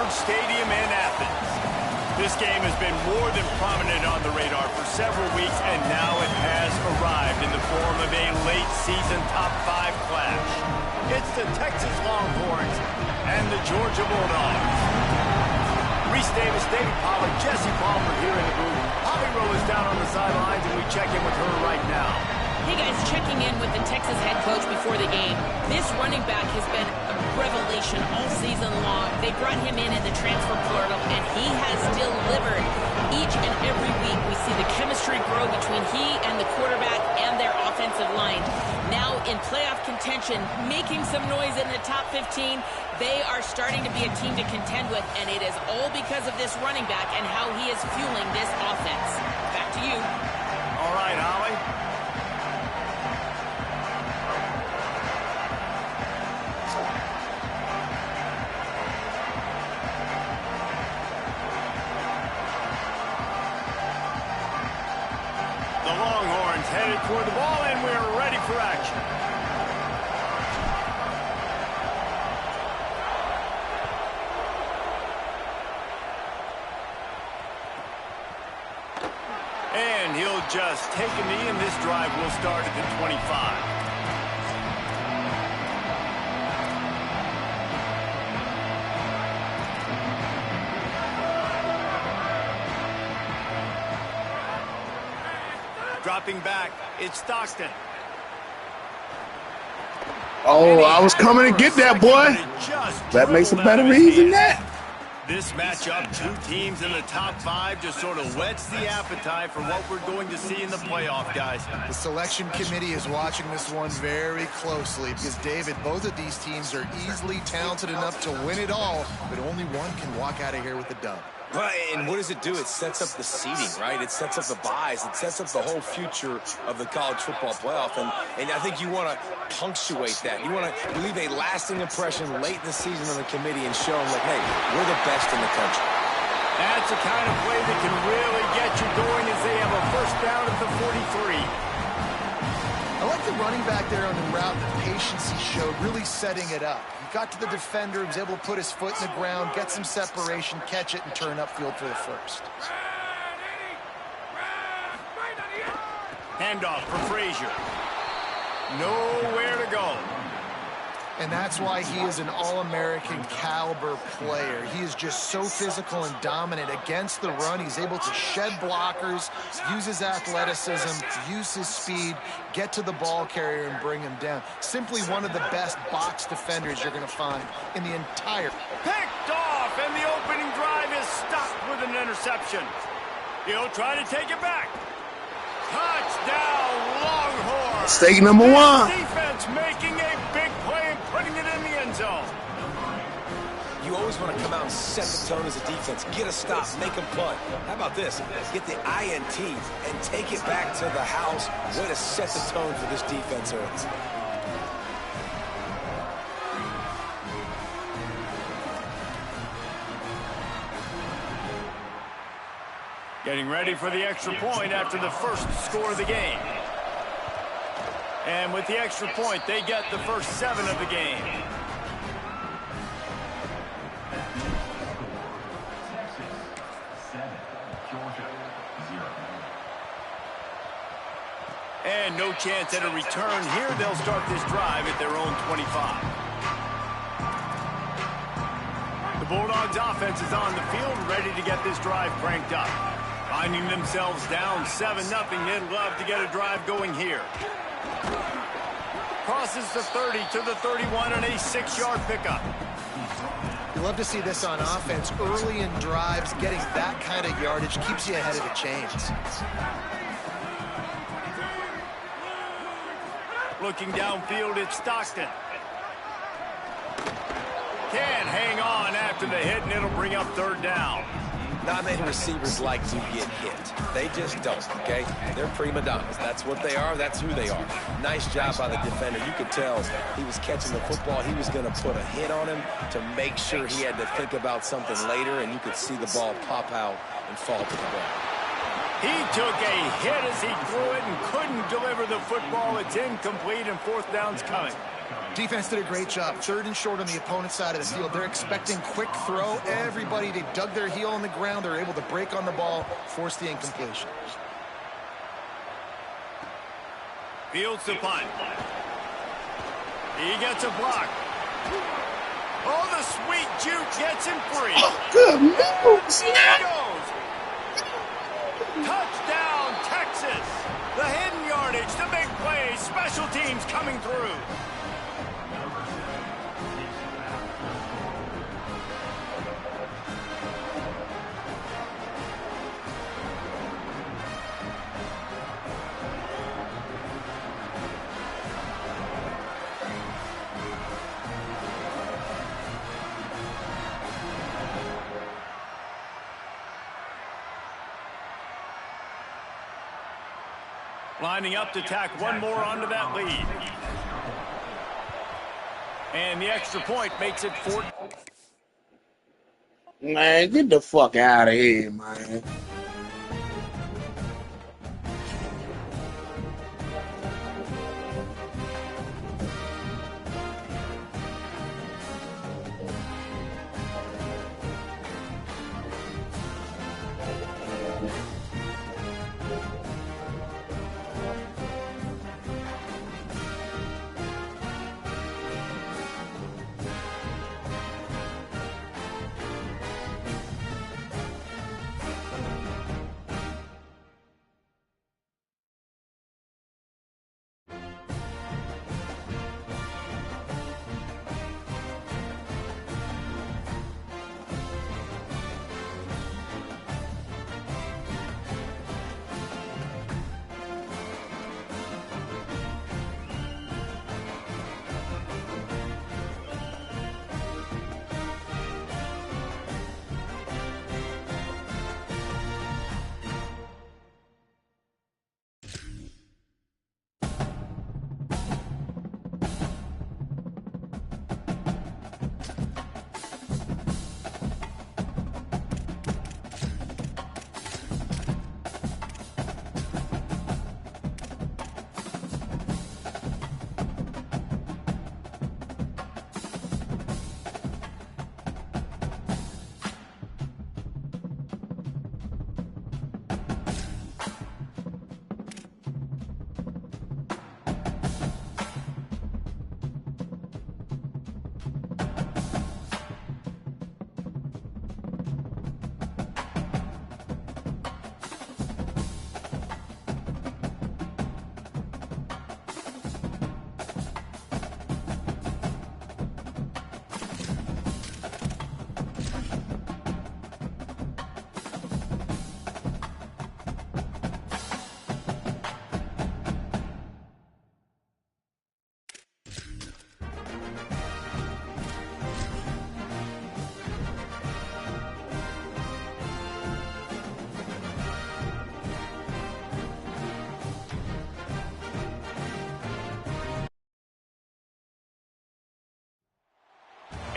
Stadium in Athens. This game has been more than prominent on the radar for several weeks, and now it has arrived in the form of a late-season top 5 clash. It's the Texas Longhorns and the Georgia Bulldogs. Reese Davis, David Pollard, Jesse Palmer here in the booth. Holly Rowe is down on the sidelines, and we check in with her right now. Hey guys, checking in with the Texas head coach before the game. This running back has been a revelation all season long. They brought him in the transfer portal, and he has delivered. Each and every week we see the chemistry grow between he and the quarterback and their offensive line. Now in playoff contention, making some noise in the top 15, they are starting to be a team to contend with, and it is all because of this running back and how he is fueling this offense. Back to you. All right, Holly. The Longhorns headed toward the ball, and we're ready for action. And he'll just take a knee, and this drive will start at the 25. Dropping back, it's Stockton. Oh, I was coming to get that, boy. That makes a better read than that. This matchup, two teams in the top 5, just sort of whets the appetite for what we're going to see in the playoff, guys. The selection committee is watching this one very closely because, David, both of these teams are easily talented enough to win it all, but only one can walk out of here with a dub. Right, and what does it do? It sets up the seeding, right? It sets up the buys. It sets up the whole future of the college football playoff. And I think you want to punctuate that. You want to leave a lasting impression late in the season on the committee and show them, like, hey, we're the best in the country. That's the kind of play that can really get you going as they have a first down at the 43. I like the running back there on the route, the patience he showed, really setting it up. He got to the defender, he was able to put his foot in the ground, get some separation, catch it, and turn upfield for the first. Handoff for Frazier. Nowhere to go. And that's why he is an All-American caliber player. He is just so physical and dominant against the run. He's able to shed blockers, use his athleticism, use his speed, get to the ball carrier and bring him down. Simply one of the best box defenders you're going to find in the entire. Picked off, and the opening drive is stopped with an interception. He'll try to take it back. Touchdown, Longhorns. Mistake number 1. Defense making a big play and putting it in the end zone. You always want to come out and set the tone as a defense. Get a stop, make a punt. How about this? Get the INT and take it back to the house. Way to set the tone for this defense early. Getting ready for the extra point after the first score of the game. And with the extra point, they get the first 7 of the game. And no chance at a return here. They'll start this drive at their own 25. The Bulldogs offense is on the field, ready to get this drive cranked up. Finding themselves down 7-0, they'd love to get a drive going here. Crosses the 30 to the 31 and a 6-yard pickup. You love to see this on offense. Early in drives, getting that kind of yardage keeps you ahead of the chains. Looking downfield, it's Stockton. Can't hang on after the hit, and it'll bring up 3rd down. Not many receivers like to get hit. They just don't, okay? They're prima donnas. That's what they are. That's who they are. Nice job by the defender. You could tell he was catching the football. He was going to put a hit on him to make sure he had to think about something later, and you could see the ball pop out and fall to the ground. He took a hit as he threw it and couldn't deliver the football. It's incomplete, and 4th down's coming. Defense did a great job. 3rd and short on the opponent's side of the field. They're expecting quick throw. Everybody, they dug their heel on the ground. They're able to break on the ball, force the incompletion. Fields the punt. He gets a block. Oh, the sweet juke gets him free. Good moves, He man. goes. Touchdown, Texas. The hidden yardage, the big play, special teams coming through. Lining up to tack one more onto that lead. And the extra point makes it 4. Man, get the fuck out of here, man.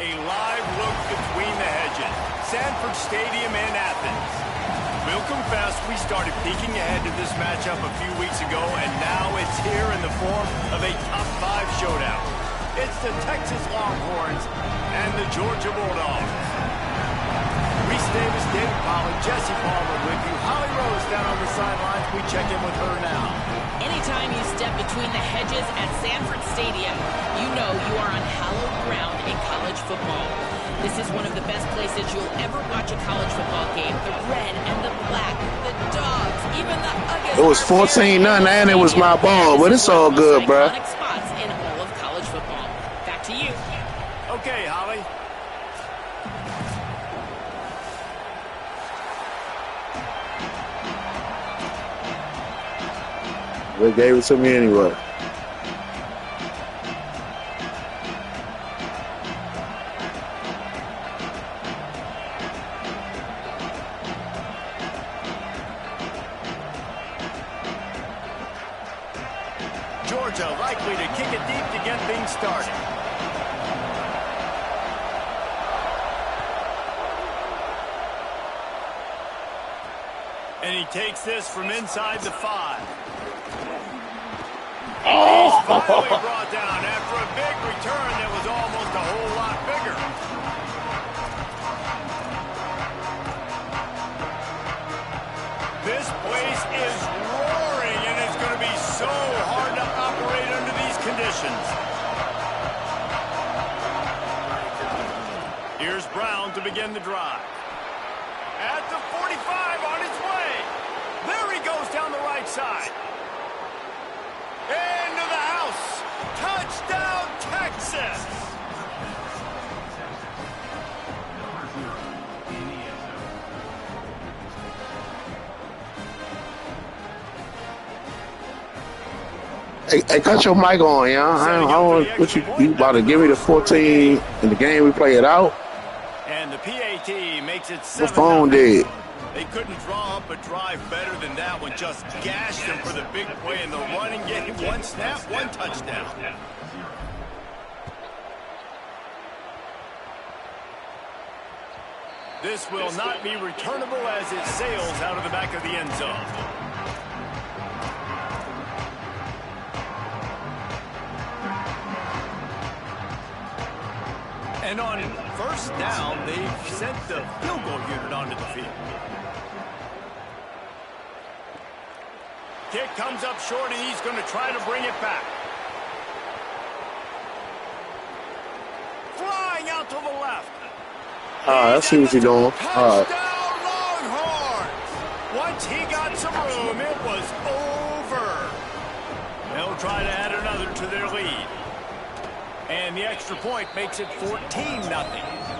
A live look between the hedges. Sanford Stadium in Athens. We'll confess we started peeking ahead to this matchup a few weeks ago, and now it's here in the form of a top 5 showdown. It's the Texas Longhorns and the Georgia Bulldogs. Reese Davis, David Pollard, Jesse Palmer with you. Holly Rose down on the sidelines. We check in with her now. Anytime you step between the hedges at Sanford Stadium, you know you are on hallowed ground in college football. This is one of the best places you'll ever watch a college football game. The red and the black, the dogs, even the Uggers. It was 14-0 and it was my ball, but it's all good, bro. Iconic spots in all of college football. Back to you. Okay, Holly. They gave it to me anyway. Georgia likely to kick it deep to get things started. And he takes this from inside the 5. He's finally brought down after a big return that was almost a whole lot bigger. This place is roaring, and it's going to be so hard to operate under these conditions. Here's Brown to begin the drive. At the 45 on its way. There he goes down the right side. Into the house. Touchdown, Texas. Hey, cut your mic on, y'all. I don't want what you about to give me the 14 in the game we play it out. And the PAT makes it 7-0. The phone dead. They couldn't draw up a drive better than that one. Just gashed him for the big play in the running game. One snap, one touchdown. This will not be returnable as it sails out of the back of the end zone. And on first down, they've sent the field goal unit onto the field. Kick comes up short, and he's going to try to bring it back. Flying out to the left. I see what you're doing. Touchdown, Longhorns! Once he got some room, it was over. They'll try to add another to their lead. And the extra point makes it 14-0.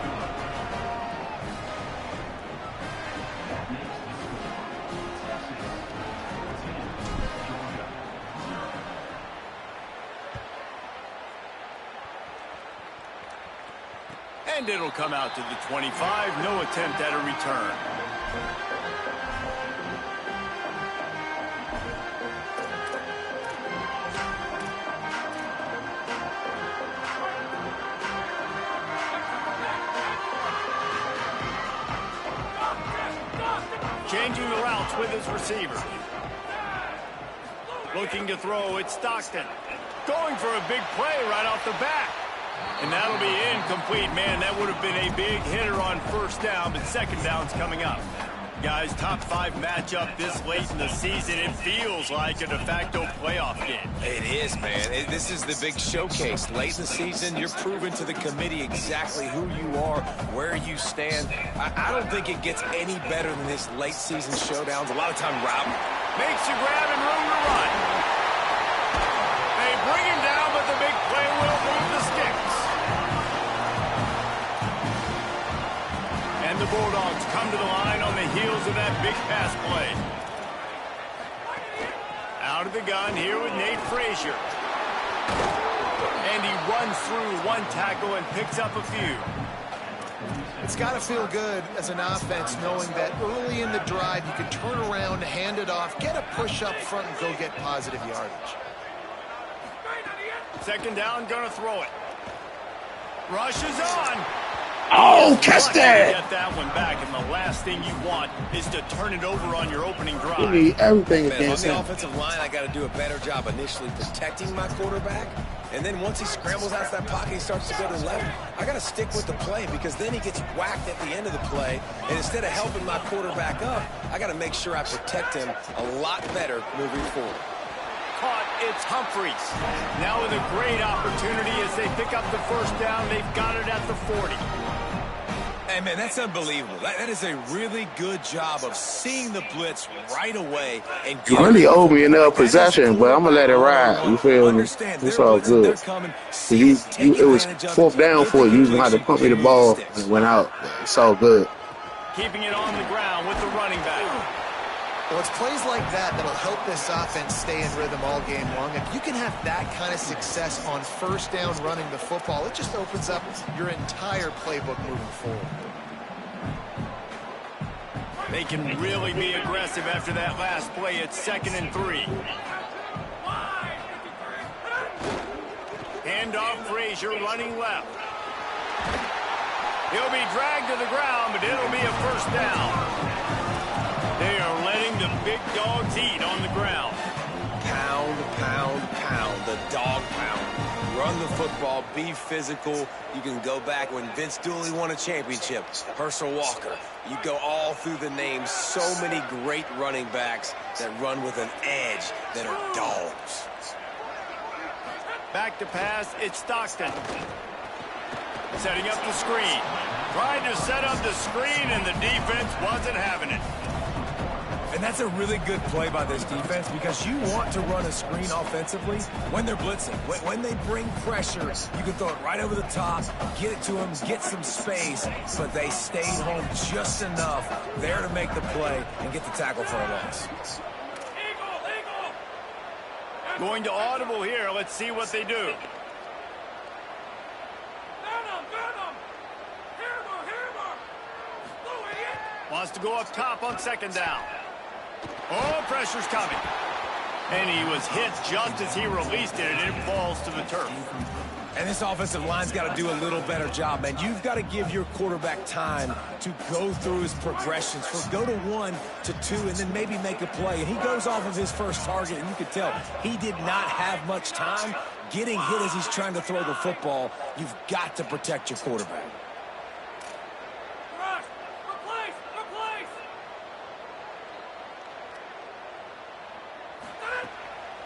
And it'll come out to the 25. No attempt at a return. Changing the routes with his receiver. Looking to throw, it's Stockton. Going for a big play right off the bat. And that'll be incomplete. Man, that would have been a big hitter on first down, but second down's coming up. Guys, top 5 matchup this late in the season. It feels like a de facto playoff game. It is, man. This is the big showcase. Late in the season, you're proving to the committee exactly who you are, where you stand. I don't think it gets any better than this late season showdowns. A lot of time routing. Makes you grab and room to run. They bring him down, but the big play will move the sticks. And the Bulldogs come to the line on the heels of that big pass play. Out of the gun here with Nate Frazier. And he runs through one tackle and picks up a few. It's got to feel good as an offense knowing that early in the drive you can turn around, hand it off, get a push up front, and go get positive yardage. Second down, gonna throw it. Rushes on. Oh, catch that! Get that one back, and the last thing you want is to turn it over on your opening drive. You need everything Man, against on the him. offensive line, I got to do a better job initially protecting my quarterback. And then once he scrambles out of that pocket, he starts to go to the left. I got to stick with the play because then he gets whacked at the end of the play. And instead of helping my quarterback up, I got to make sure I protect him a lot better moving forward. Caught, it's Humphreys. Now with a great opportunity as they pick up the first down. They've got it at the 40. Hey, man, that's unbelievable. That is a really good job of seeing the blitz right away. And You really owe me another possession, but I'm going to let it ride. You feel me? It's all good. It was fourth down for you. You had to pump me the ball and went out. It's all good. Keeping it on the ground with the running back. Well, it's plays like that that'll help this offense stay in rhythm all game long. If you can have that kind of success on first down running the football, it just opens up your entire playbook moving forward. They can really be aggressive after that last play. It's 2nd and 3. Handoff, Frazier running left. He'll be dragged to the ground, but it'll be a first down. They are letting the big dogs eat on the ground. Pound, pound, pound, the dog pound. Run the football, be physical. You can go back when Vince Dooley won a championship, Herschel Walker. You go all through the names. So many great running backs that run with an edge that are dogs. Back to pass, it's Stockton. Setting up the screen. Trying to set up the screen, and the defense wasn't having it. And that's a really good play by this defense because you want to run a screen offensively when they're blitzing. When they bring pressure, you can throw it right over the top, get it to them, get some space, but they stayed home just enough there to make the play and get the tackle for a loss. Going to audible here. Let's see what they do. Wants to go up top on second down. Oh, pressure's coming. And he was hit just as he released it, and it falls to the turf. And this offensive line's got to do a little better job, man. You've got to give your quarterback time to go through his progressions. Go to 1 to 2 and then maybe make a play. And he goes off of his first target, and you can tell he did not have much time getting hit as he's trying to throw the football. You've got to protect your quarterback.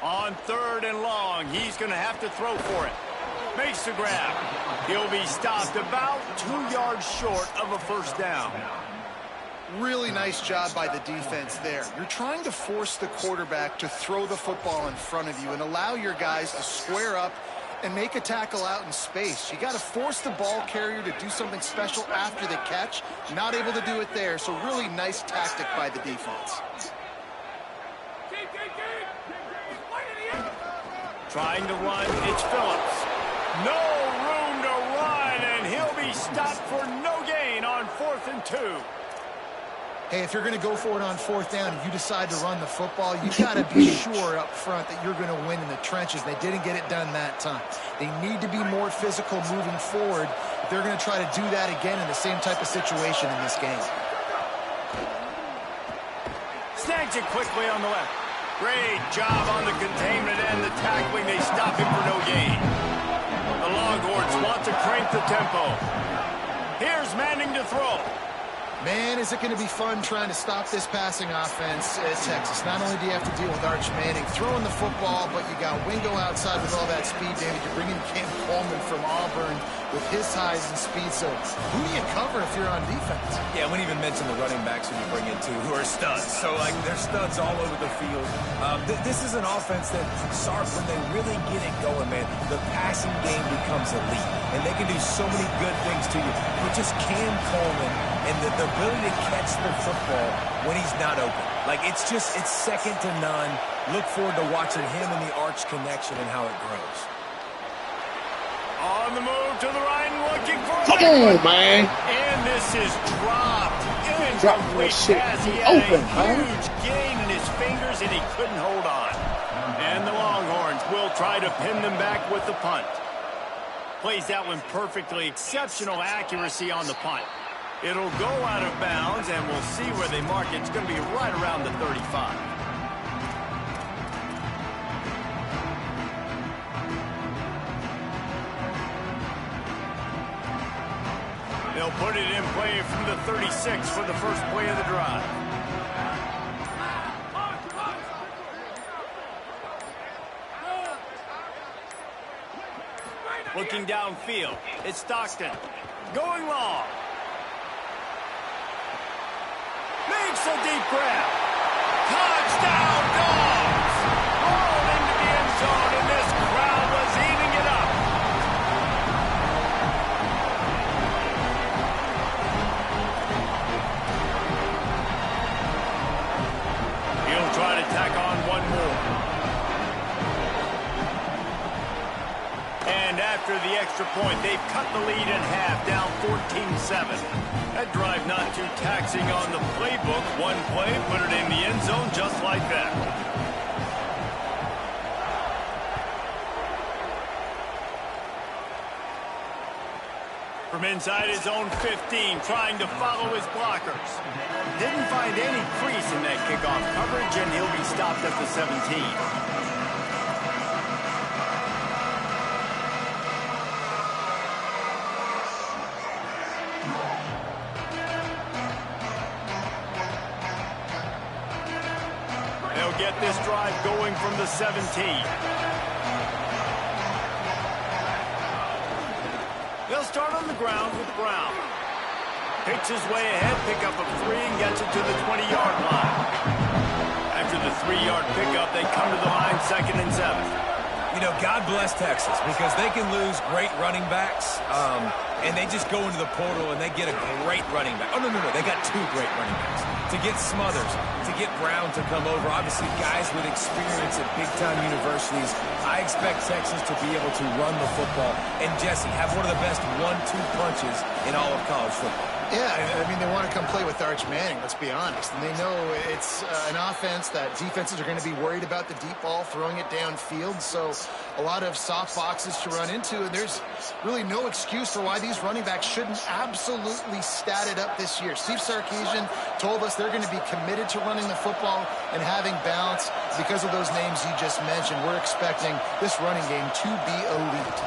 On 3rd and long, he's going to have to throw for it. Makes the grab. He'll be stopped about 2 yards short of a first down. Really nice job by the defense there. You're trying to force the quarterback to throw the football in front of you and allow your guys to square up and make a tackle out in space. You got to force the ball carrier to do something special after the catch. Not able to do it there, so really nice tactic by the defense. Trying to run, it's Phillips. No room to run, and he'll be stopped for no gain on 4th and 2. Hey, if you're going to go for it on 4th down and you decide to run the football, you got to be sure up front that you're going to win in the trenches. They didn't get it done that time. They need to be more physical moving forward if they're going to try to do that again in the same type of situation in this game. Snags it quickly on the left. Great job on the containment and the tackling. They stop him for no gain. The Longhorns want to crank the tempo. Here's Manning to throw. Man, is it going to be fun trying to stop this passing offense at Texas. Not only do you have to deal with Arch Manning throwing the football, but you got Wingo outside with all that speed, David. You're bringing Cam Coleman from Auburn with his size and speed. So who do you cover if you're on defense? Yeah, we didn't even mention the running backs who you bring in, too, who are studs. So, like, they're studs all over the field. This is an offense that, Sark, when they really get it going, man, the passing game becomes elite. And they can do so many good things to you. But just Cam Coleman and the ability to catch the football when he's not open. Like, it's second to none. Look forward to watching him and the Arch connection and how it grows. On the move to the right and looking for it. Come on, man. And this is dropped. Drop that shit. He Open, had a man. huge gain in his fingers, and he couldn't hold on. And the Longhorns will try to pin them back with the punt. Plays that one perfectly. Exceptional accuracy on the punt. It'll go out of bounds, and we'll see where they mark it. It's going to be right around the 35. They'll put it in play from the 36 for the first play of the drive. Looking downfield, it's Stockton. Going long. Makes a deep grab. Touchdown, Dogs! Rolled into the end zone, and this crowd was eating it up. He'll try to tack on one more. And after the extra point, they've cut the lead in half, down 14-7. That drive not too taxing on the playbook. One play, put it in the end zone just like that. From inside his own 15, trying to follow his blockers. Didn't find any crease in that kickoff coverage, and he'll be stopped at the 17. get this drive going from the 17. They'll start on the ground with Brown. Picks his way ahead, pick up a 3, and gets it to the 20-yard line. After the 3-yard pickup, they come to the line 2nd and 7. You know, God bless Texas because they can lose great running backs, and they just go into the portal and they get a great running back. Oh, no, they got 2 great running backs. To get Smothers, to get Brown to come over, obviously guys with experience at big-time universities, I expect Texas to be able to run the football and, Jesse, have one of the best 1-2 punches in all of college football. Yeah, I mean, they want to come play with Arch Manning, let's be honest. And they know it's an offense that defenses are going to be worried about the deep ball, throwing it downfield. So a lot of soft boxes to run into. And there's really no excuse for why these running backs shouldn't absolutely stat it up this year. Steve Sarkisian told us they're going to be committed to running the football and having balance. Because of those names you just mentioned, we're expecting this running game to be elite.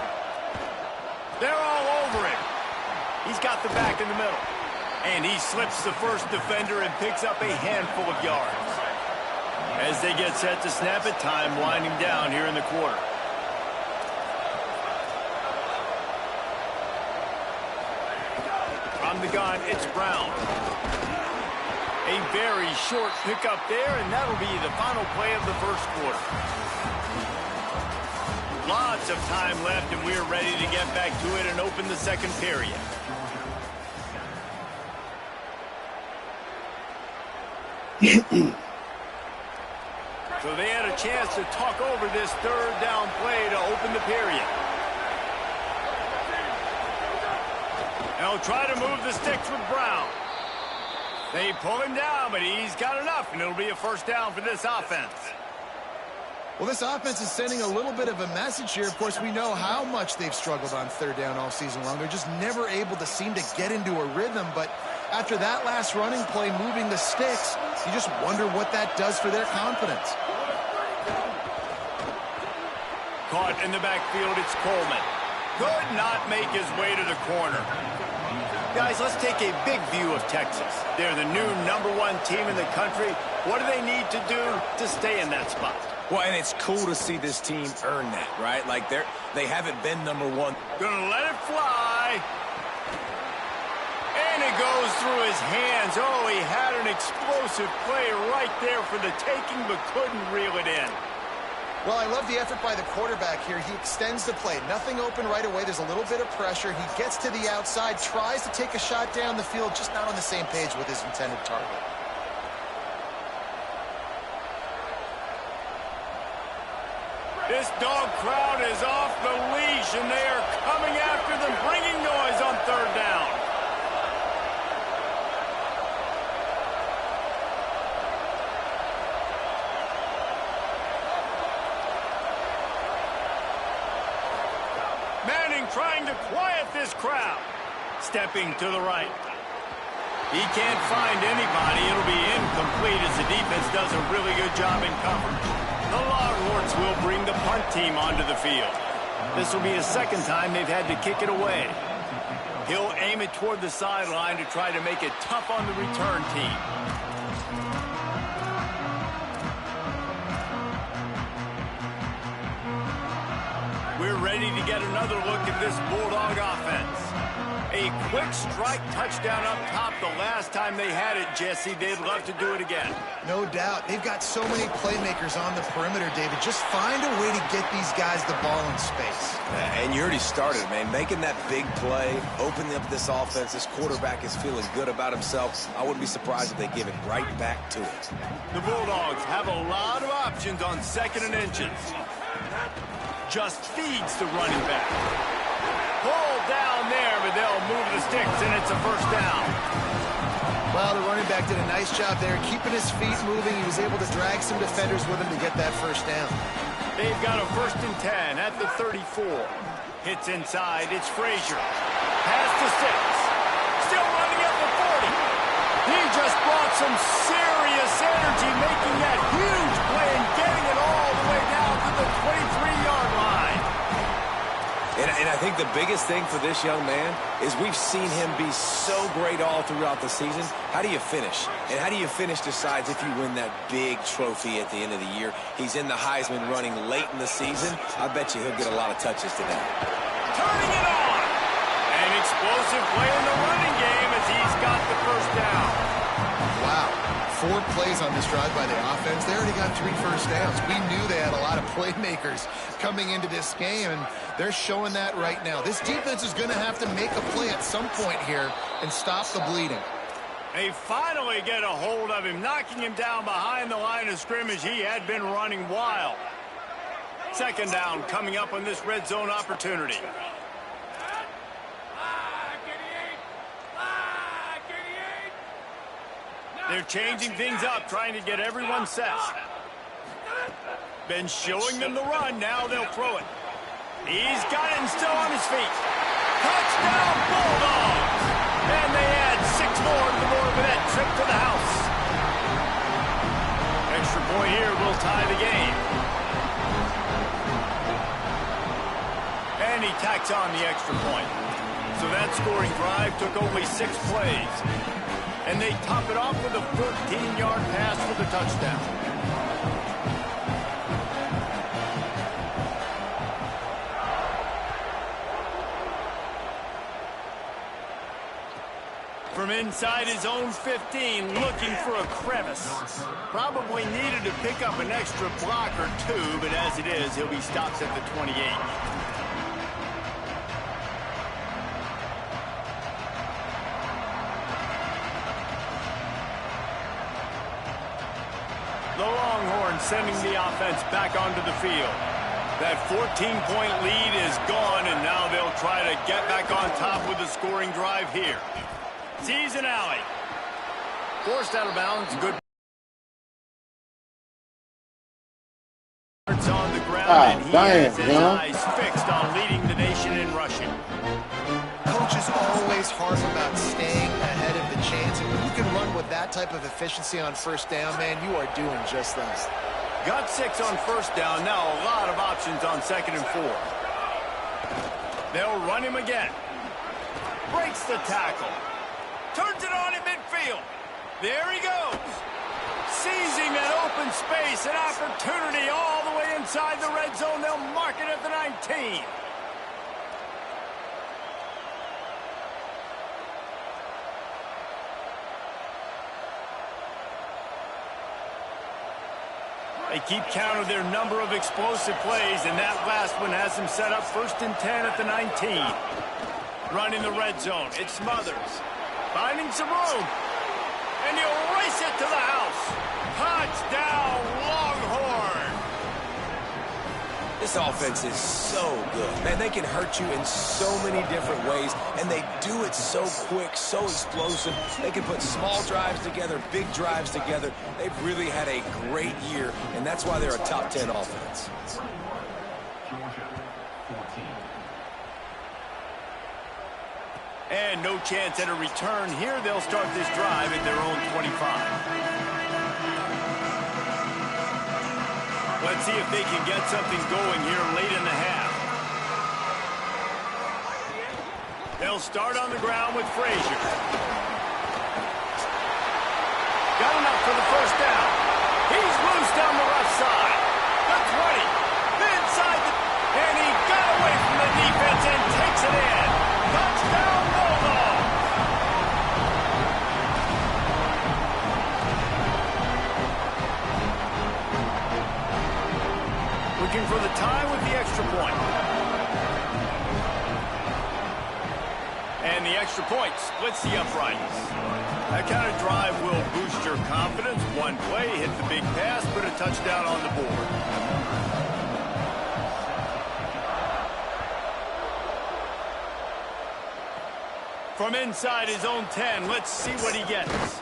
They're all over it. He's got the back in the middle. And he slips the first defender and picks up a handful of yards. As they get set to snap it, time winding down here in the quarter. From the gun, it's Brown. A very short pickup there, and that'll be the final play of the first quarter. Lots of time left, and we're ready to get back to it and open the second period. So they had a chance to talk over this third down play to open the period. And they'll try to move the sticks with Brown. They pull him down, but he's got enough, and it'll be a first down for this offense. Well, this offense is sending a little bit of a message here. Of course, we know how much they've struggled on third down all season long. They're just never able to seem to get into a rhythm. But after that last running play, moving the sticks, you just wonder what that does for their confidence. Caught in the backfield, it's Coleman. Could not make his way to the corner. Guys, let's take a big view of Texas. They're the new #1 team in the country. What do they need to do to stay in that spot? Well, and it's cool to see this team earn that, right? Like they haven't been #1. Gonna let it fly. And it goes through his hands. Oh, he had an explosive play right there for the taking, but couldn't reel it in. Well, I love the effort by the quarterback here. He extends the play. Nothing open right away. There's a little bit of pressure. He gets to the outside, tries to take a shot down the field, just not on the same page with his intended target. This dog crowd is off the leash, and they are coming after them, bringing noise on third down. Manning trying to quiet this crowd. Stepping to the right. He can't find anybody. It'll be incomplete as the defense does a really good job in coverage. The Longhorns will bring the punt team onto the field. This will be the second time they've had to kick it away. He'll aim it toward the sideline to try to make it tough on the return team. We're ready to get another look at this Bulldog offense. A quick strike touchdown up top the last time they had it, Jesse. They'd love to do it again. No doubt. They've got so many playmakers on the perimeter, David. Just find a way to get these guys the ball in space. And you already started, man. Making that big play, opening up this offense. This quarterback is feeling good about himself. I wouldn't be surprised if they give it right back to it. The Bulldogs have a lot of options on 2nd and inches. Just feeds the running back. Pulled down there, but they'll move the sticks, and it's a first down. Well, the running back did a nice job there, keeping his feet moving. He was able to drag some defenders with him to get that first down. They've got a 1st and 10 at the 34. Hits inside, it's Frazier. Pass to 6. Still running at the 40. He just brought some serious energy, making that huge play and getting it all the way down to the 23-yard line. And I think the biggest thing for this young man is we've seen him be so great all throughout the season. How do you finish? And how do you finish decides if you win that big trophy at the end of the year. He's in the Heisman running late in the season. I bet you he'll get a lot of touches today. Turning it on. An explosive play in the running game as he's got the first down. Wow. 4 plays on this drive by the offense. They already got 3 first downs. We knew they had a lot of playmakers coming into this game, and they're showing that right now. This defense is going to have to make a play at some point here and stop the bleeding. They finally get a hold of him, knocking him down behind the line of scrimmage. He had been running wild. Second down coming up on this red zone opportunity. They're changing things up, trying to get everyone set. Been showing them the run. Now they'll throw it. He's got it and still on his feet. Touchdown, Bulldogs! And they add 6 more to the Moorhead trip to the house. Extra point here will tie the game. And he tacks on the extra point. So that scoring drive took only 6 plays. And they top it off with a 14-yard pass for the touchdown. From inside his own 15, looking for a crevice. Probably needed to pick up an extra block or 2, but as it is, he'll be stopped at the 28. The Longhorns sending the offense back onto the field. That 14-point lead is gone, and now they'll try to get back on top with a scoring drive here. Season alley. Forced out of bounds. Good. On the ground, and he has his eyes fixed on leading the nation in rushing. Coaches always harp about staying ahead of the chance, and when you can run with that type of efficiency on first down, man, you are doing just that. Got 6 on first down. Now a lot of options on 2nd and 4. They'll run him again. Breaks the tackle. Turns it on in midfield. There he goes. Seizing that open space, an opportunity all the way inside the red zone. They'll mark it at the 19. They keep count of their number of explosive plays, and that last one has them set up 1st and 10 at the 19. Running the red zone. It's Smothers. Finding some room. And he'll race it to the house. Touchdown, Longhorn. This offense is so good. Man, they can hurt you in so many different ways, and they do it so quick, so explosive. They can put small drives together, big drives together. They've really had a great year, and that's why they're a top 10 offense. And no chance at a return here. They'll start this drive at their own 25. Let's see if they can get something going here late in the half. They'll start on the ground with Frazier. Got enough for the first down. He's loose down the left side. The 20. Inside the... And he got away from the defense and takes it in. Touchdown, Bulldogs! Looking for the tie with the extra point. And the extra point splits the uprights. That kind of drive will boost your confidence. One play, hit the big pass, put a touchdown on the board. From inside his own 10, let's see what he gets.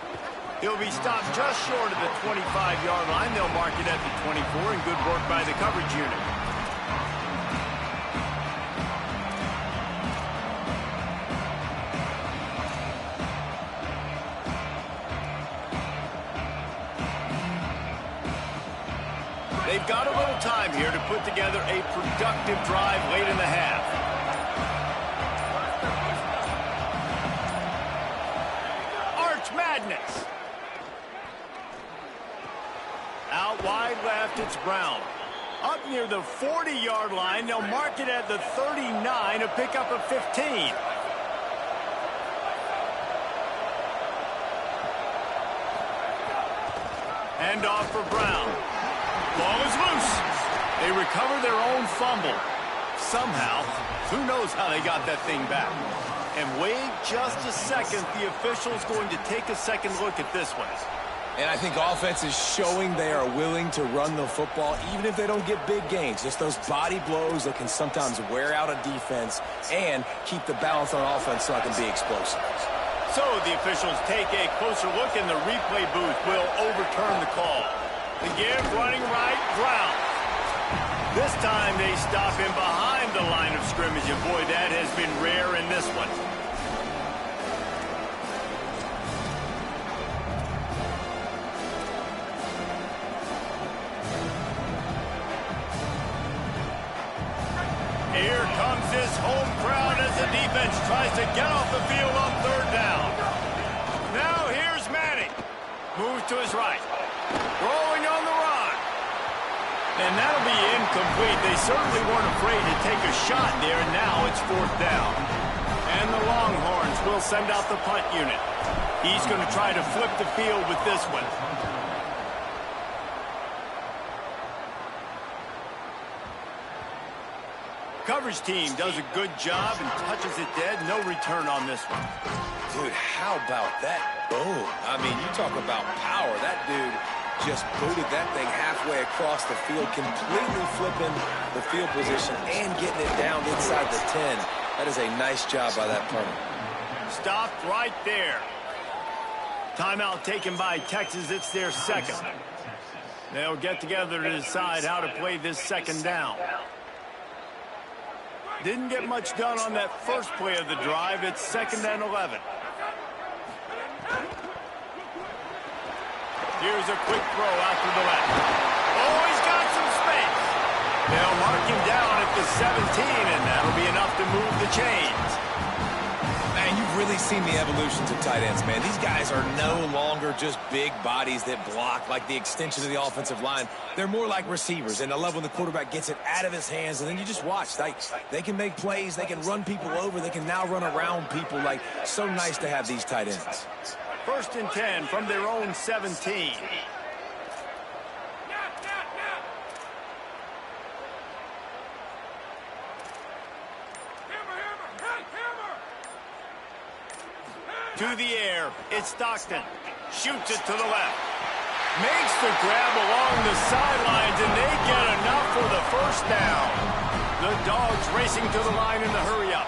He'll be stopped just short of the 25-yard line. They'll mark it at the 24, and good work by the coverage unit. They've got a little time here to put together a productive drive late in the half. out wide left, it's Brown. Up near the 40-yard line, they'll mark it at the 39, a pickup of 15. Hand off for Brown. Ball is loose. They recover their own fumble. Somehow, who knows how they got that thing back. And wait just a second, the official's going to take a second look at this one. And I think offense is showing they are willing to run the football, even if they don't get big gains. Just those body blows that can sometimes wear out a defense and keep the balance on offense so it can be explosive. So the officials take a closer look, and the replay booth will overturn the call. The give running right, Brown. This time they stop him behind the line of scrimmage, and boy, that has been rare in this one. Here comes this home crowd as the defense tries to get off the field on third down. Now here's Manning. Moves to his right. Rolling on the run. And that'll be incomplete. They certainly weren't afraid to take a shot there, and now it's fourth down. And the Longhorns will send out the punt unit. He's going to try to flip the field with this one. Coverage team does a good job and touches it dead. No return on this one. Dude, how about that boom? I mean, you talk about power. That dude just booted that thing halfway across the field, completely flipping the field position and getting it down inside the 10. That is a nice job by that punter. Stopped right there. Timeout taken by Texas. It's their second. They'll get together to decide how to play this second down. Didn't get much done on that first play of the drive. It's 2nd and 11. Here's a quick throw out to the left. Oh, he's got some space. They'll mark him down at the 17, and that'll be enough to move the chains. Man, you've really seen the evolutions of tight ends, man. These guys are no longer just big bodies that block like the extension of the offensive line. They're more like receivers, and I love when the quarterback gets it out of his hands, and then you just watch. They can make plays. They can run people over. They can now run around people. Like, so nice to have these tight ends. 1st and 10 from their own 17. To the air, it's Stockton. Shoots it to the left. Makes the grab along the sidelines, and they get enough for the first down. The Dogs racing to the line in the hurry-up.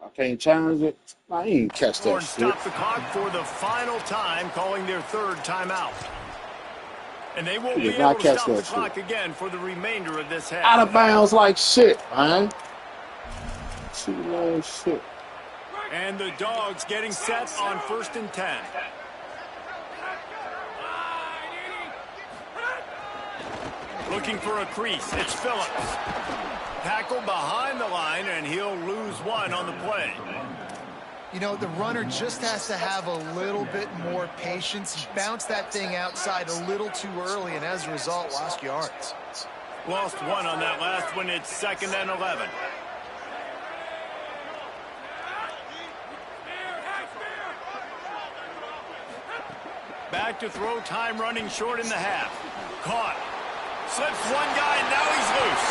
I can't challenge it. I ain't catch that Horns shit. stop the clock for the final time, calling their 3rd timeout. And they won't be able to stop the clock again for the remainder of this half. Out of bounds like shit, man. Shit. And the Dogs getting set on 1st and 10. Looking for a crease. It's Phillips. Tackled behind the line, and he'll lose one on the play. You know, the runner just has to have a little bit more patience. He bounced that thing outside a little too early, and as a result, lost yards. Lost one on that last one. It's 2nd and 11. Back to throw, time running short in the half. Caught. Slips one guy, and now he's loose.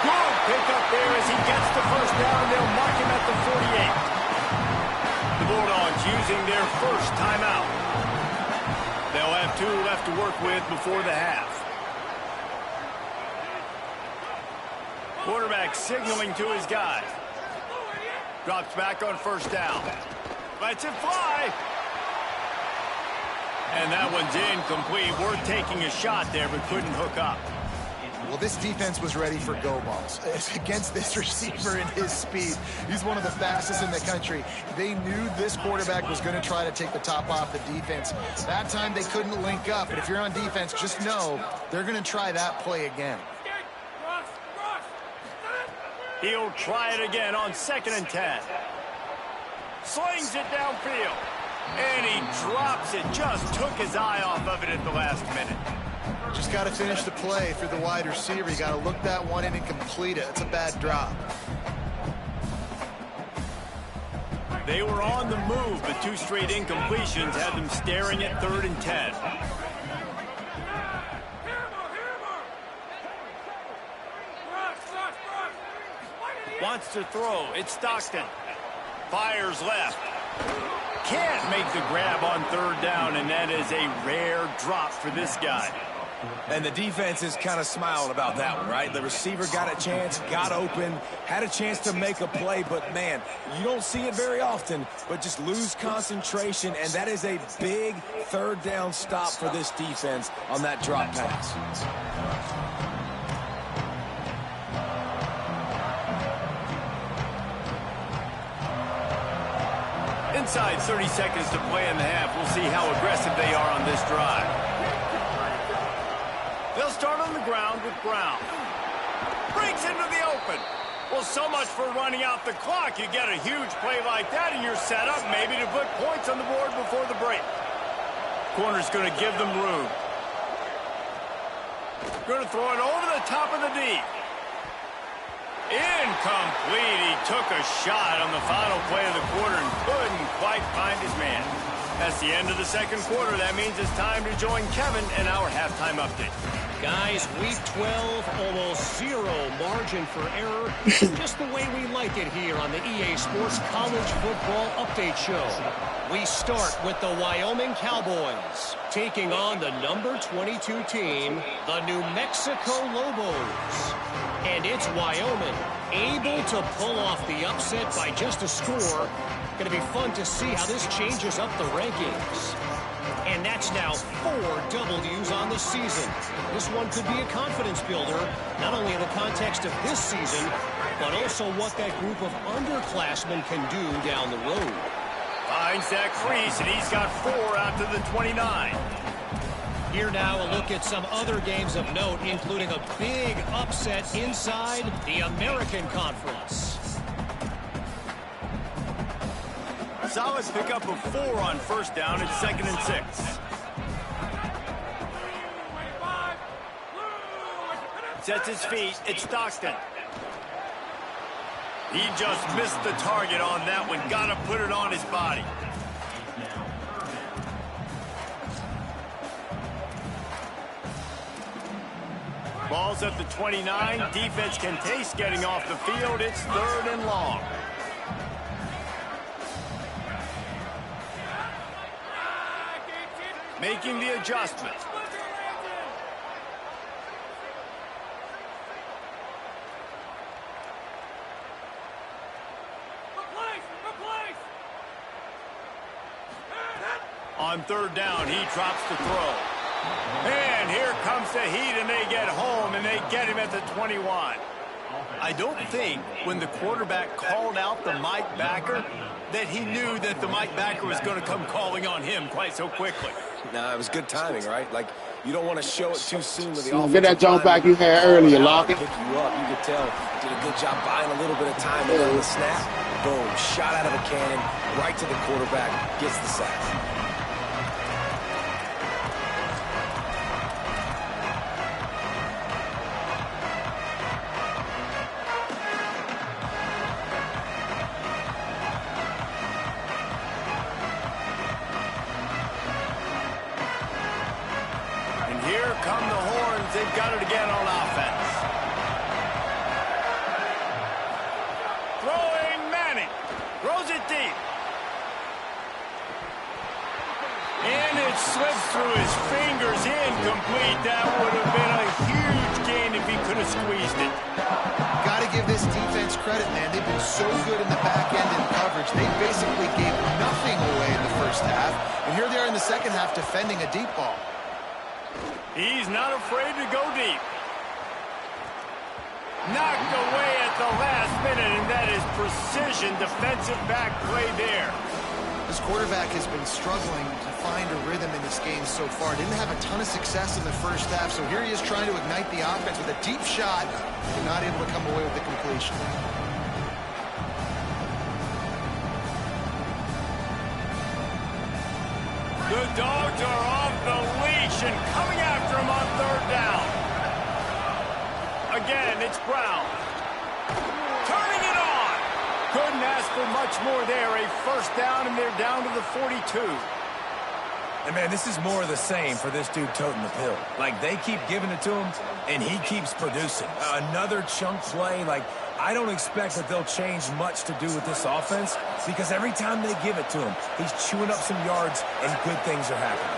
Good pick up there as he gets the first down. They'll mark him at the 48. The Bulldogs using their first timeout. They'll have 2 left to work with before the half. Quarterback signaling to his guy. Drops back on first down. Lets it fly. And that one's incomplete. Worth taking a shot there, but couldn't hook up. Well, this defense was ready for go balls. Against this receiver and his speed, he's one of the fastest in the country. They knew this quarterback was going to try to take the top off the defense. That time they couldn't link up, but if you're on defense, just know they're going to try that play again. He'll try it again on 2nd and 10. Slings it downfield. And he drops it. Just took his eye off of it at the last minute. Just got to finish the play through the wide receiver. You got to look that one in and complete it. It's a bad drop. They were on the move, but 2 straight incompletions had them staring at 3rd and 10. Wants to throw. It's Stockton. Fires left. Can't make the grab on 3rd down, and that is a rare drop for this guy. And the defense is kind of smiling about that one, right? The receiver got a chance, got open, had a chance to make a play, but, man, you don't see it very often, but just lose concentration, and that is a big 3rd down stop for this defense on that drop pass. Inside 30 seconds to play in the half. We'll see how aggressive they are on this drive. They'll start on the ground with Brown. Breaks into the open. Well, so much for running out the clock. You get a huge play like that, and you're set up maybe to put points on the board before the break. Corner's going to give them room. Going to throw it over the top of the D. Incomplete. He took a shot on the final play of the quarter and couldn't quite find his man. That's the end of the 2nd quarter. That means it's time to join Kevin in our halftime update. Guys, week 12, almost 0 margin for error. Just the way we like it here on the EA Sports College Football Update Show. We start with the Wyoming Cowboys, taking on the number 22 team, the New Mexico Lobos. And it's Wyoming, able to pull off the upset by just a score. Going to be fun to see how this changes up the rankings. And that's now 4 W's on the season. This one could be a confidence builder, not only in the context of this season, but also what that group of underclassmen can do down the road. Finds that crease, and he's got 4 out to the 29. Here now a look at some other games of note, including a big upset inside the American Conference. Solid pickup of 4 on 1st down. It's 2nd and 6. Sets his feet. It's Stockton. He just missed the target on that one. Got to put it on his body. Ball's at the 29. Defense can taste getting off the field. It's 3rd and long. Making the adjustment. On 3rd down, he drops the throw. And here comes the heat, and they get home, and they get him at the 21. I don't think when the quarterback called out the Mike backer that he knew that the Mike backer was going to come calling on him quite so quickly. No, it was good timing, right? Like, you don't want to show it too soon to the offensive. Get that jump back you had earlier, Lockett. Pick you up. You could tell did a good job buying a little bit of time and on the snap. Boom, shot out of a cannon, right to the quarterback, gets the sack. They've got it again on offense. Throwing Manning. Throws it deep. And it slips through his fingers. Incomplete. That would have been a huge gain if he could have squeezed it. Got to give this defense credit, man. They've been so good in the back end in coverage. They basically gave nothing away in the 1st half. And here they are in the 2nd half defending a deep ball. He's not afraid to go deep. Knocked away at the last minute, and that is precision defensive back play there. This quarterback has been struggling to find a rhythm in this game so far. Didn't have a ton of success in the 1st half, so here he is trying to ignite the offense with a deep shot, but not able to come away with the completion. The Dogs are off the leash and coming after him on third down. Again, it's Brown. Turning it on. Couldn't ask for much more there. A first down, and they're down to the 42. And, man, this is more of the same for this dude toting the pill. Like, they keep giving it to him, and he keeps producing. Another chunk play. Like, I don't expect that they'll change much to do with this offense because every time they give it to him, he's chewing up some yards, and good things are happening.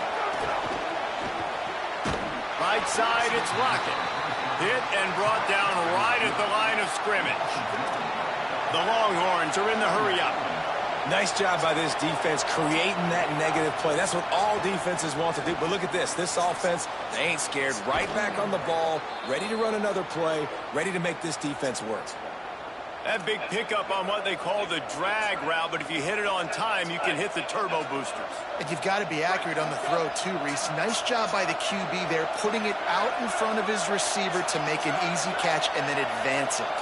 Right side, it's Lockett. Hit and brought down right at the line of scrimmage. The Longhorns are in the hurry-up. Nice job by this defense creating that negative play. That's what all defenses want to do. But look at this. This offense, they ain't scared. Right back on the ball, ready to run another play, ready to make this defense work. That big pickup on what they call the drag route, but if you hit it on time, you can hit the turbo boosters. And you've got to be accurate on the throw, too, Reese. Nice job by the QB there, putting it out in front of his receiver to make an easy catch and then advance it.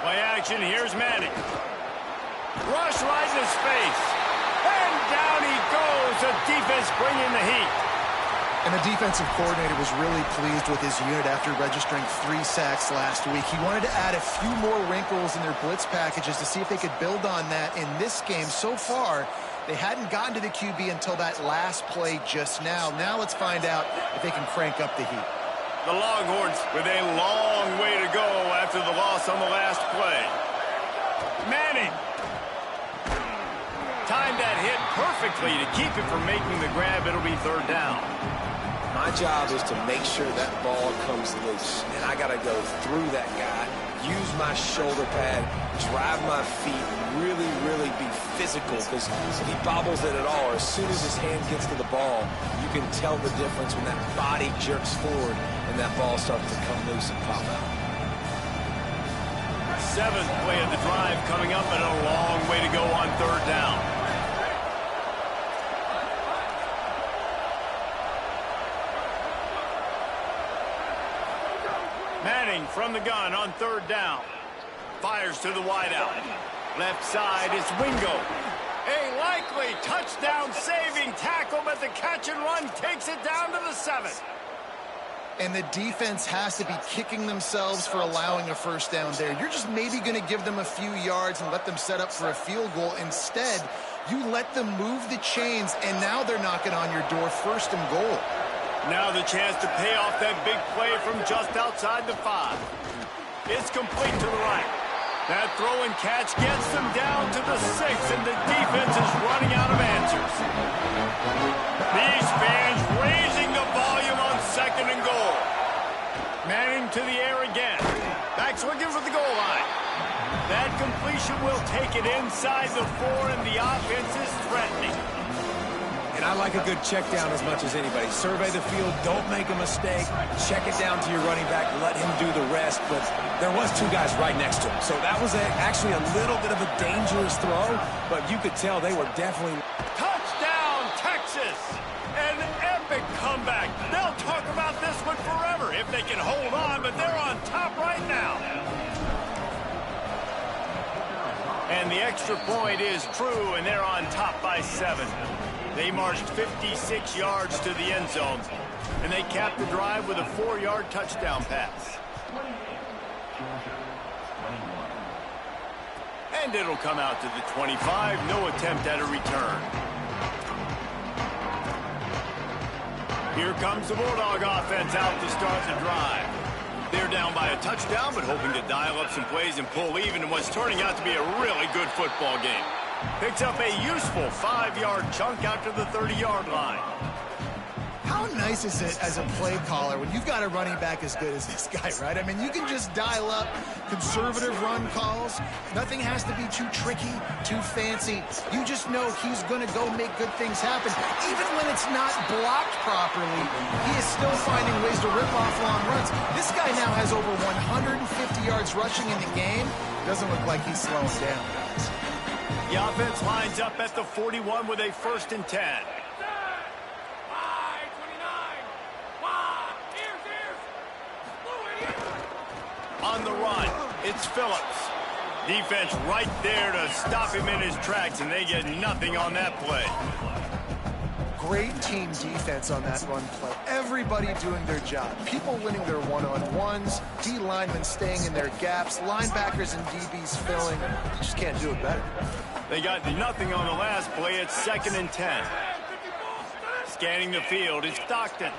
Play action, here's Manning. Rush right in his face. And down he goes. The defense bringing the heat. And the defensive coordinator was really pleased with his unit after registering 3 sacks last week. He wanted to add a few more wrinkles in their blitz packages to see if they could build on that in this game. So far, they hadn't gotten to the QB until that last play just now. Now let's find out if they can crank up the heat. The Longhorns with a long way to go after the loss on the last play. Manning. Timed that hit perfectly to keep it from making the grab. It'll be third down. My job is to make sure that ball comes loose. And I got to go through that guy, use my shoulder pad, drive my feet, really, really be physical. Because if he bobbles it at all, or as soon as his hand gets to the ball, you can tell the difference when that body jerks forward and that ball starts to come loose and pop out. 7th play of the drive coming up, and a long way to go on third down. Manning from the gun on third down. Fires to the wideout. Left side is Wingo. A likely touchdown-saving tackle, but the catch and run takes it down to the 7. And the defense has to be kicking themselves for allowing a first down there. You're just maybe going to give them a few yards and let them set up for a field goal. Instead, you let them move the chains, and now they're knocking on your door, 1st and goal. Now the chance to pay off that big play from just outside the 5. It's complete to the right. That throw and catch gets them down to the 6, and the defense is running out of answers. These fans raising the volume on 2nd and goal. Manning to the air again. Backs looking for the goal line. That completion will take it inside the 4, and the offense is threatening. And I like a good check down as much as anybody. Survey the field, don't make a mistake. Check it down to your running back, let him do the rest. But there was 2 guys right next to him. So that was actually a little bit of a dangerous throw, but you could tell they were definitely... Touchdown, Texas! An epic comeback. They'll talk about this one forever if they can hold on, but they're on top right now. And the extra point is true, and they're on top by 7. They marched 56 yards to the end zone, and they capped the drive with a 4-yard touchdown pass. And it'll come out to the 25. No attempt at a return. Here comes the Bulldog offense out to start the drive. They're down by a touchdown, but hoping to dial up some plays and pull even in what's turning out to be a really good football game. Picks up a useful 5-yard chunk after the 30-yard line. How nice is it as a play caller when you've got a running back as good as this guy, right? I mean, you can just dial up conservative run calls. Nothing has to be too tricky, too fancy. You just know he's going to go make good things happen. Even when it's not blocked properly, he is still finding ways to rip off long runs. This guy now has over 150 yards rushing in the game. Doesn't look like he's slowing down, guys. The offense lines up at the 41 with a 1st and 10. On the run, it's Phillips. Defense right there to stop him in his tracks, and they get nothing on that play. Great team defense on that run play. Everybody doing their job. People winning their one-on-ones, D linemen staying in their gaps, linebackers and DBs filling. Just can't do it better. They got nothing on the last play. It's 2nd and 10. Scanning the field is Stockton.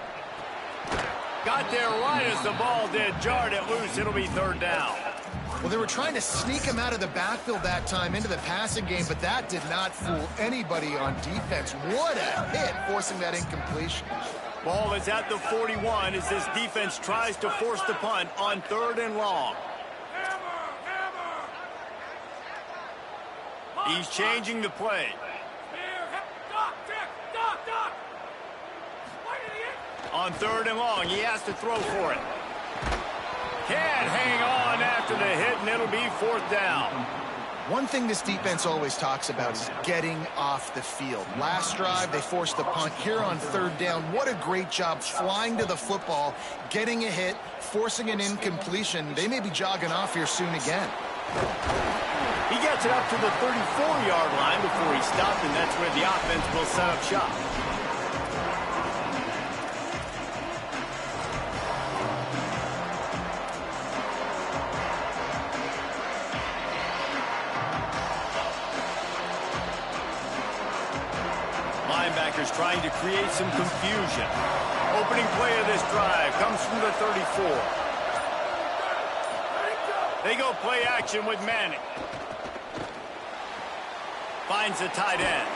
Got there right as the ball did. Jarred it loose. It'll be 3rd down. Well, they were trying to sneak him out of the backfield that time into the passing game, but that did not fool anybody on defense. What a hit, forcing that incompletion. Ball is at the 41 as this defense tries to force the punt on 3rd and long. He's changing the play. On 3rd and long, he has to throw for it. Can't hang on after the hit, and it'll be 4th down. One thing this defense always talks about is getting off the field. Last drive, they forced the punt. Here on 3rd down, what a great job flying to the football, getting a hit, forcing an incompletion. They may be jogging off here soon again. He gets it up to the 34-yard line before he stopped, and that's where the offense will set up shop. Linebackers trying to create some confusion. Opening play of this drive comes from the 34. They go play action with Manning. Finds the tight end.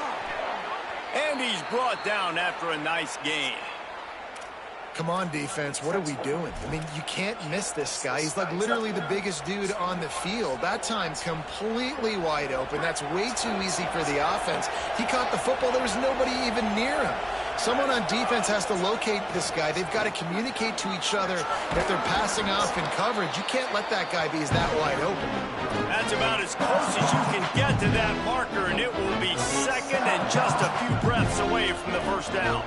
And he's brought down after a nice gain. Come on, defense. What are we doing? I mean, you can't miss this guy. He's like literally the biggest dude on the field. That time completely wide open. That's way too easy for the offense. He caught the football. There was nobody even near him. Someone on defense has to locate this guy. They've got to communicate to each other if they're passing off in coverage. You can't let that guy be that wide open. That's about as close as you can get to that marker, and it will be 2nd and just a few breaths away from the 1st down.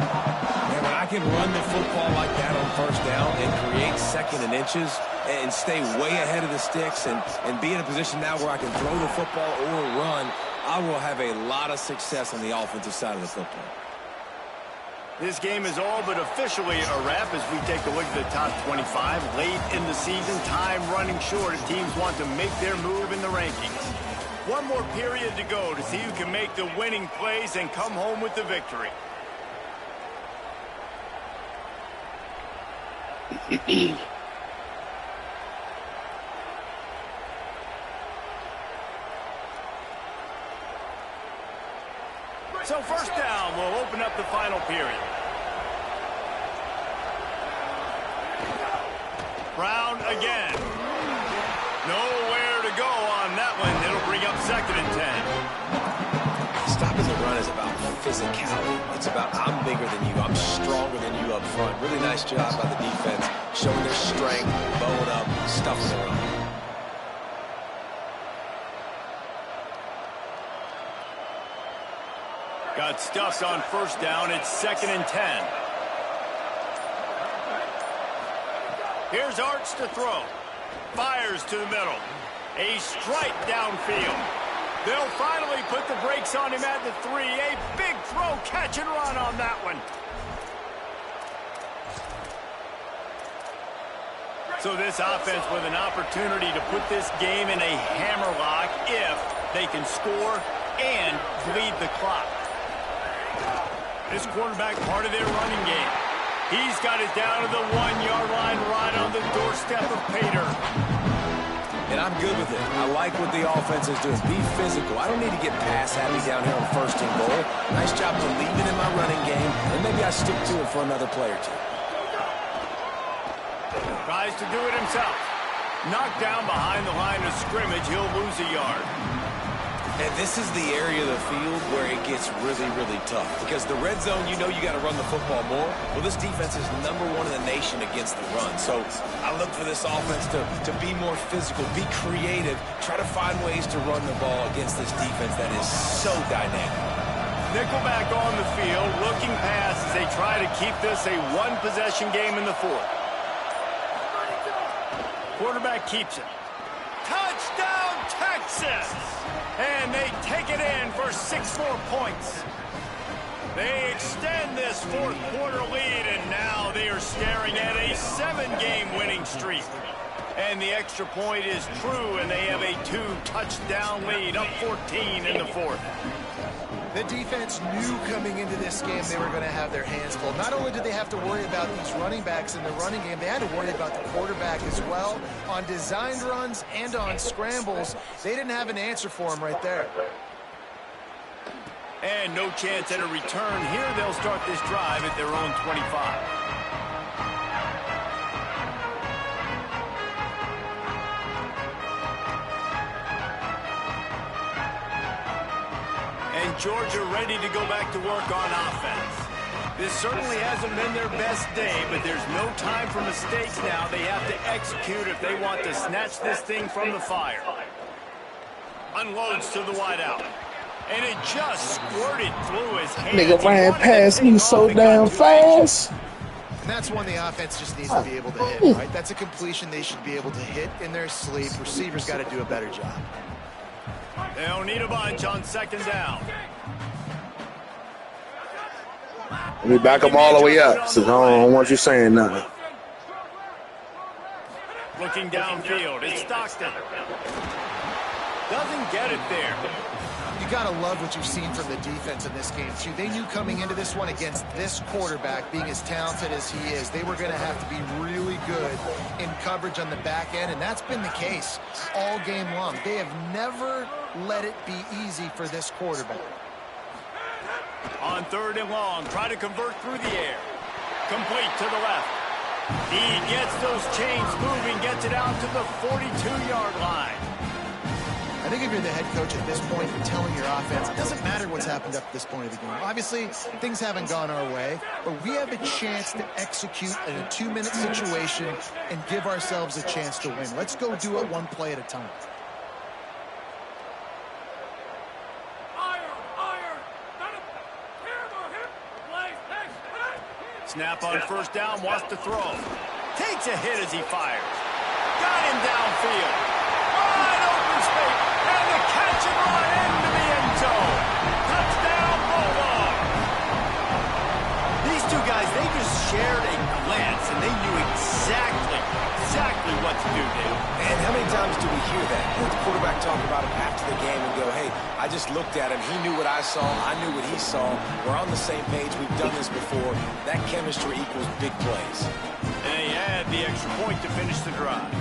Man, when I can run the football like that on 1st down and create 2nd and inches and stay way ahead of the sticks and be in a position now where I can throw the football or run, I will have a lot of success on the offensive side of the football. This game is all but officially a wrap as we take a look at the top 25. Late in the season, time running short as teams want to make their move in the rankings. One more period to go to see who can make the winning plays and come home with the victory. So 1st down will open up the final period. Brown again. Nowhere to go on that one. It'll bring up 2nd and 10. Stopping the run is about physicality. It's about I'm bigger than you. I'm stronger than you up front. Really nice job by the defense, showing their strength, bowing up, stuffing the run. Got stuffed on 1st down. It's 2nd and 10. Here's Arch to throw. Fires to the middle. A strike downfield. They'll finally put the brakes on him at the 3. A big throw, catch and run on that one. So this offense with an opportunity to put this game in a hammerlock if they can score and bleed the clock. This quarterback part of their running game. He's got it down to the 1-yard line right on the doorstep of Pater. And I'm good with it. I like what the offense is doing. Be physical. I don't need to get pass happy down here on 1st and goal. Nice job believing in my running game, and maybe I stick to it for another play or two. Tries to do it himself. Knocked down behind the line of scrimmage. He'll lose a yard. And this is the area of the field where it gets really, really tough. Because the red zone, you know you got to run the football more. Well, this defense is #1 in the nation against the run. So I look for this offense to be more physical, be creative, try to find ways to run the ball against this defense that is so dynamic. Nickelback on the field, looking pass as they try to keep this a one-possession game in the 4th. Quarterback keeps it. Touchdown! Touchdown, Texas! And they take it in for 6 more points. They extend this fourth quarter lead, and now they are staring at a 7-game winning streak. And the extra point is true, and they have a 2-touchdown lead, up 14 in the fourth. The defense knew coming into this game they were going to have their hands full. Not only did they have to worry about these running backs in the running game, they had to worry about the quarterback as well. On designed runs and on scrambles, they didn't have an answer for him right there. And no chance at a return here. They'll start this drive at their own 25. And Georgia ready to go back to work on offense. This certainly hasn't been their best day, but there's no time for mistakes now. They have to execute if they want to snatch this thing from the fire. Unloads to the wideout. And it just squirted through his hands. Nigga ran past me so damn fast. And that's one the offense just needs to be able to hit, right? That's a completion they should be able to hit in their sleep. Receivers got to do a better job. They don't need a bunch on 2nd down. Let me back them all the way up, so I don't want you saying nothing. Looking downfield, it's Stockton. Doesn't get it there. You got to love what you've seen from the defense in this game, too. They knew coming into this one against this quarterback, being as talented as he is, they were going to have to be really good in coverage on the back end, and that's been the case all game long. They have never let it be easy for this quarterback. On 3rd and long, try to convert through the air. Complete to the left. He gets those chains moving, gets it out to the 42-yard line. I think if you're the head coach at this point, you're telling your offense, it doesn't matter what's happened up to this point of the game. Obviously, things haven't gone our way, but we have a chance to execute in a 2-minute situation and give ourselves a chance to win. Let's go do it one play at a time. Snap on 1st down, wants to throw. Takes a hit as he fires. Got him downfield. Wide open space. And the catch and run into the end zone. Touchdown, Bulldog. These two guys, they just shared a glance, and they knew exactly what to do, Dale. And how many times do we hear that? The quarterback talk about him after the game and go, hey, I just looked at him. He knew what I saw. I knew what he saw. We're on the same page. We've done this before. That chemistry equals big plays. And he had the extra point to finish the drive.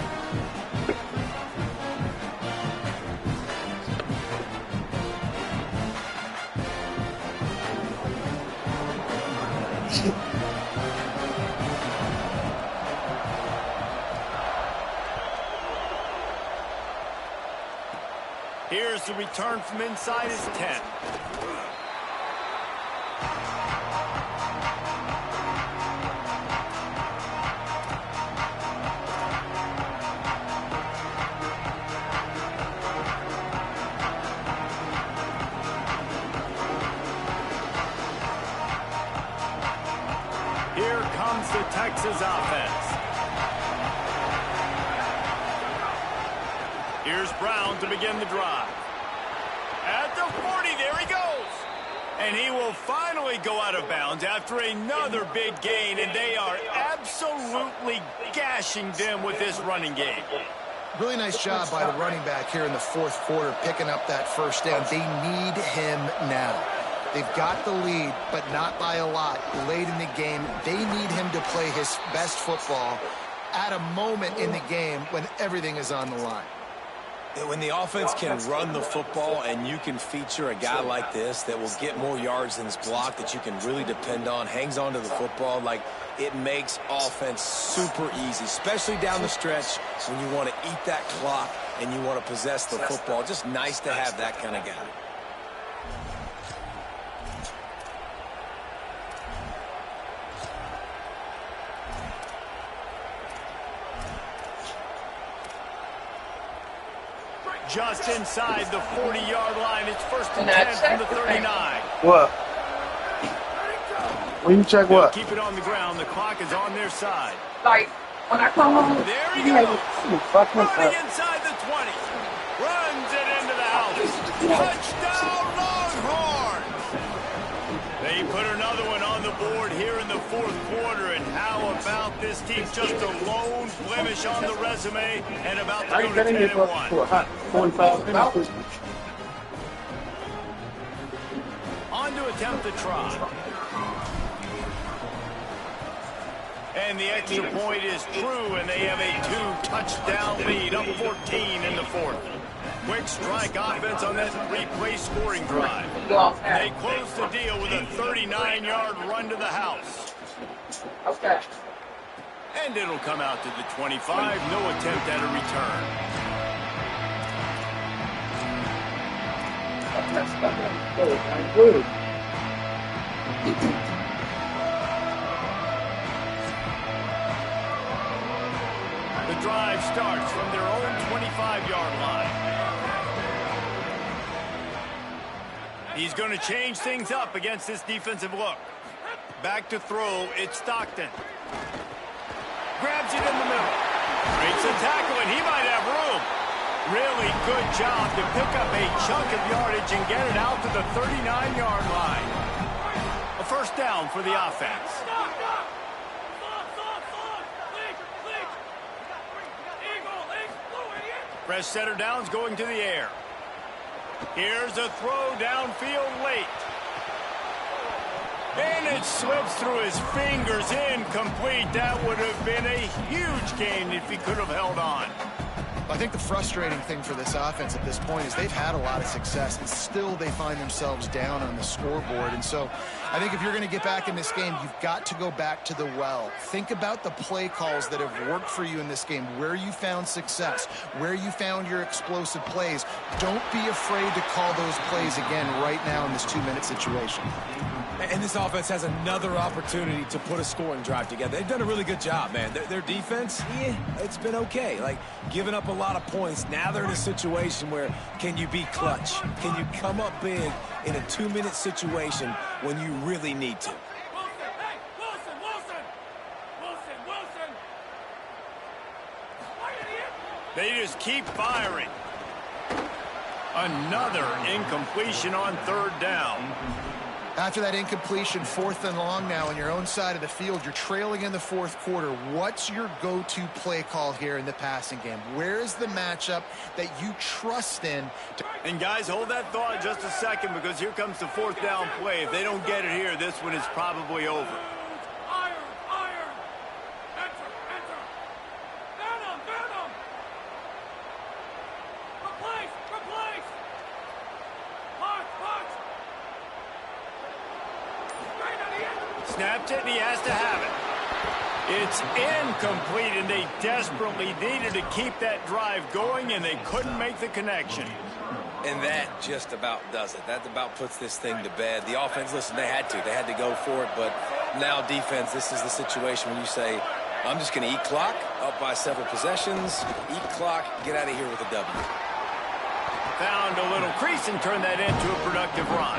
Here's the return from inside his 10. Here comes the Texas offense. Here's Brown to begin the drive. At the 40, there he goes. And he will finally go out of bounds after another big gain, and they are absolutely gashing them with this running game. Really nice job by the running back here in the 4th quarter, picking up that 1st down. They need him now. They've got the lead, but not by a lot. Late in the game, they need him to play his best football at a moment in the game when everything is on the line. When the offense can run the football and you can feature a guy like this that will get more yards than his block, that you can really depend on, hangs on to the football, like it makes offense super easy, especially down the stretch when you want to eat that clock and you want to possess the football. Just nice to have that kind of guy. Just inside the 40-yard line. It's 1st and 10 from the 39. What? When you check what? Keep it on the ground. The clock is on their side. Like, when I come home, there he goes. Running inside the 20. Runs it into the house. Touchdown, Longhorns! They put another one on the board here in the fourth quarter, and how about this team? Just a lone blemish on the resume and about to go to 10-1. On to attempt the try. And the extra point is true, and they have a 2-touchdown lead, up 14 in the fourth. Quick strike offense on that three-play scoring drive. They close the deal with a 39-yard run to the house. Okay. And it'll come out to the 25. No attempt at a return. Good. The drive starts from their own 25-yard line. He's going to change things up against this defensive look. Back to throw, it's Stockton. Grabs it in the middle. Breaks a tackle, and he might have room. Really good job to pick up a chunk of yardage and get it out to the 39-yard line. A first down for the offense. Fresh setter downs going to the air. Here's a throw downfield late. And it slips through his fingers, incomplete. That would have been a huge gain if he could have held on. I think the frustrating thing for this offense at this point is they've had a lot of success, and still they find themselves down on the scoreboard. And so I think if you're going to get back in this game, you've got to go back to the well. Think about the play calls that have worked for you in this game, where you found success, where you found your explosive plays. Don't be afraid to call those plays again right now in this 2-minute situation. And this offense has another opportunity to put a scoring drive together. They've done a really good job, man. Their defense, it's been okay. Like, giving up a lot of points. Now they're in a situation where can you be clutch? Can you come up big in a 2-minute situation when you really need to? They just keep firing. Another incompletion on third down. After that incompletion, 4th and long now on your own side of the field, you're trailing in the fourth quarter. What's your go-to play call here in the passing game? Where is the matchup that you trust in? And guys, hold that thought just a second, because here comes the 4th down play. If they don't get it here, this one is probably over. Snapped it, and he has to have it. It's incomplete, and they desperately needed to keep that drive going, and they couldn't make the connection. And that just about does it. That about puts this thing to bed. The offense, listen, they had to go for it, but now defense, this is the situation when you say, I'm just going to eat clock, up by several possessions, eat clock, get out of here with a W. Found a little crease and turned that into a productive run.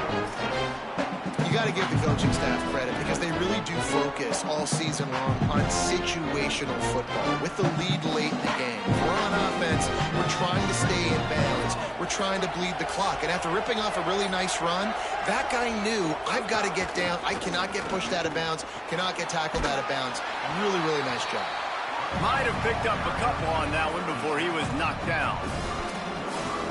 You got to give the coaching staff credit, because they really do focus all season long on situational football with the lead late in the game. If we're on offense, we're trying to stay in bounds. We're trying to bleed the clock. And after ripping off a really nice run, that guy knew, I've got to get down. I cannot get pushed out of bounds, cannot get tackled out of bounds. Really, really nice job. Might have picked up a couple on that one before he was knocked down.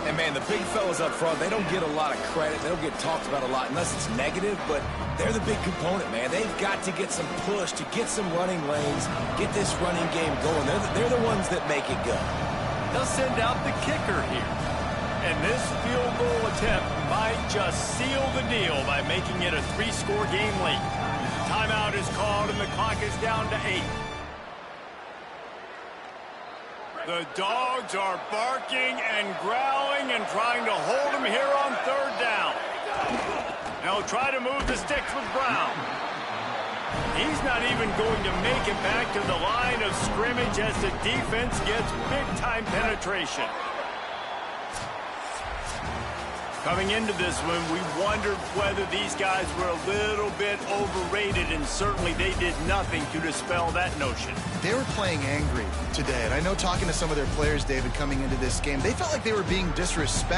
And, man, the big fellas up front, they don't get a lot of credit. They don't get talked about a lot unless it's negative, but they're the big component, man. They've got to get some push, to get some running lanes, get this running game going. They're the ones that make it go. They'll send out the kicker here. And this field goal attempt might just seal the deal by making it a 3-score game late. Timeout is called, and the clock is down to 8. The dogs are barking and growling and trying to hold him here on third down. They'll try to move the sticks with Brown. He's not even going to make it back to the line of scrimmage as the defense gets big-time penetration. Coming into this one, we wondered whether these guys were a little bit overrated, and certainly they did nothing to dispel that notion. They were playing angry today, and I know talking to some of their players, David, coming into this game, they felt like they were being disrespected.